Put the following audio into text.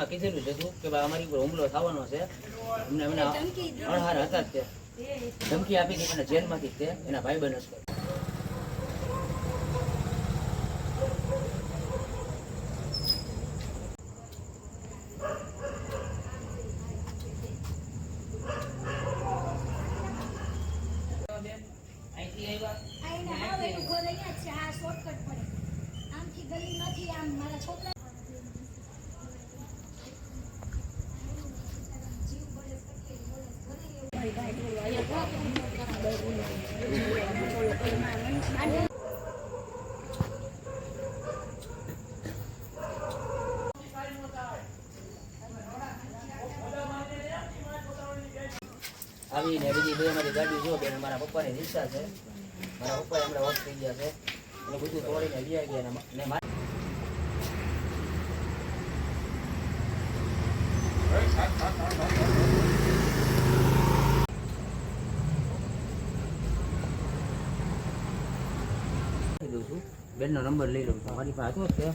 ફોનમાં કીધેલું છે તું કે ભાઈ અમારી ઉપર હુમલો થવાનો છે અમને અણહાર હતા જ તે ધમકી આપી હતી અને જેલમાંથી જ તે એના ભાઈબંધ હશે. આવીને બીજી બે અમારી ગાડી જો બેન મારા પપ્પાની રિક્ષા છે મારા પપ્પા હમણાં ઓફ થઈ ગયા છે એટલે બધું તોડીને લઈ ગયા ને દઉં છું બેનનો નંબર લઈ લઉં છું મારી પાસે હતો જ છે